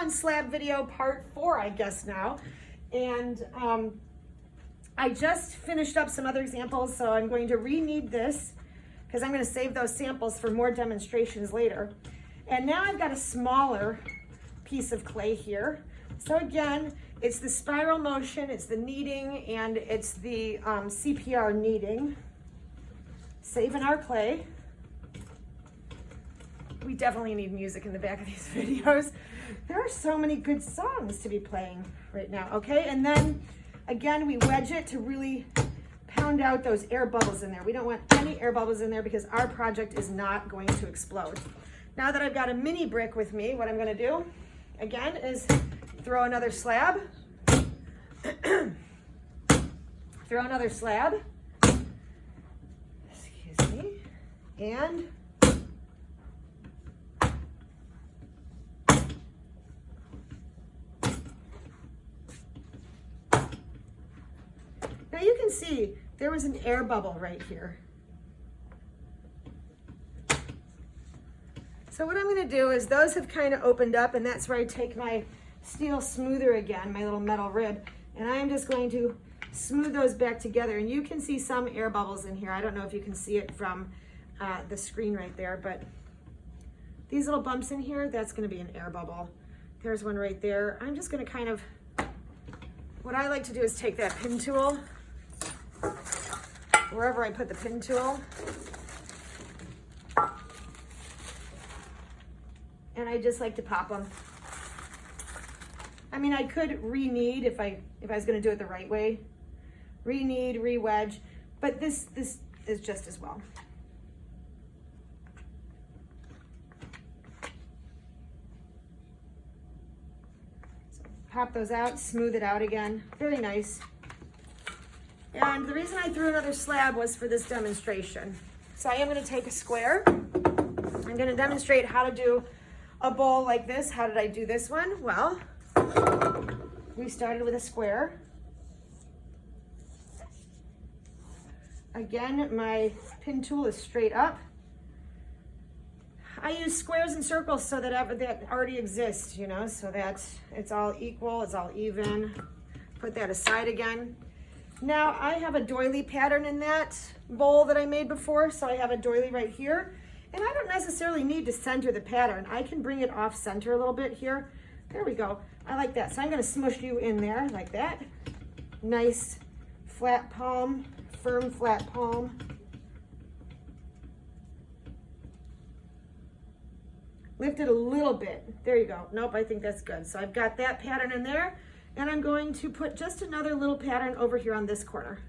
on slab video part 4, I guess now. And I just finished up some other examples, so I'm going to re-knead this because I'm going to save those samples for more demonstrations later. And now I've got a smaller piece of clay here. So again, it's the spiral motion, it's the kneading, and it's the CPR kneading. Saving our clay. We definitely need music in the back of these videos. There are so many good songs to be playing right now, okay? And then, again, we wedge it to really pound out those air bubbles in there. We don't want any air bubbles in there because our project is not going to explode. Now that I've got a mini brick with me, what I'm gonna do, again, is throw another slab. Throw another slab. Excuse me. And now you can see there was an air bubble right here. So what I'm going to do is those have kind of opened up, and that's where I take my steel smoother again, my little metal rib, and I'm just going to smooth those back together. And you can see some air bubbles in here. I don't know if you can see it from the screen right there, but these little bumps in here, that's going to be an air bubble. There's one right there. I'm just going to kind of, what I like to do is take that pin tool, wherever I put the pin tool, and I just like to pop them. I mean, I could re-knead if I was going to do it the right way. Re-knead, re-wedge, but this is just as well. So pop those out, smooth it out again. Very nice. And the reason I threw another slab was for this demonstration. So I am going to take a square. I'm going to demonstrate how to do a bowl like this. How did I do this one? Well, we started with a square. Again, my pin tool is straight up. I use squares and circles so that that already exists, you know, so that it's all equal, it's all even. Put that aside again. Now I have a doily pattern in that bowl that I made before, so I have a doily right here. And I don't necessarily need to center the pattern. I can bring it off center a little bit here. There we go. I like that. So I'm going to smush you in there like that. Nice flat palm, firm flat palm. Lift it a little bit. There you go. Nope, I think that's good. So I've got that pattern in there, and I'm going to put just another little pattern over here on this corner.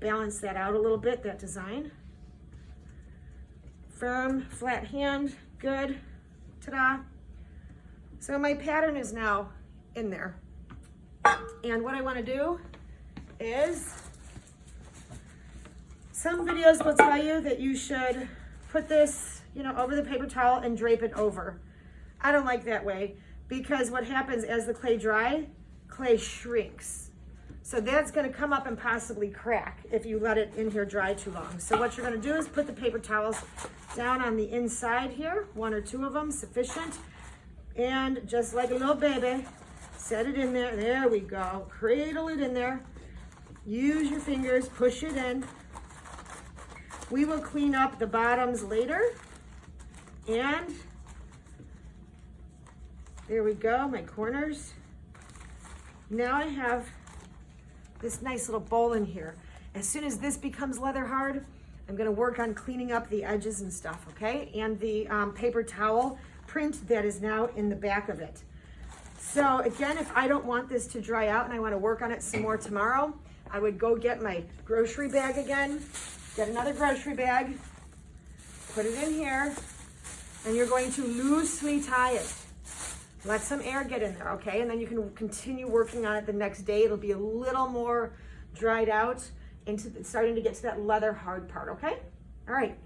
Balance that out a little bit, that design. Firm, flat hand, good, ta-da. So my pattern is now in there. And what I want to do is, some videos will tell you that you should put this, you know, over the paper towel and drape it over. I don't like that way because what happens as the clay shrinks. So that's going to come up and possibly crack if you let it in here dry too long. So what you're going to do is put the paper towels down on the inside here, 1 or 2 of them, sufficient. And just like a little baby, set it in there. There we go. Cradle it in there. Use your fingers, push it in. We will clean up the bottoms later. And there we go, my corners. Now I have this nice little bowl in here. As soon as this becomes leather hard, I'm gonna work on cleaning up the edges and stuff, okay? And the paper towel print that is now in the back of it. So again, if I don't want this to dry out and I wanna work on it some more tomorrow, I would go get my grocery bag again, get another grocery bag, put it in here, and you're going to loosely tie it. Let some air get in there, okay? And then you can continue working on it the next day. It'll be a little more dried out into starting to get to that leather hard part, okay? All right,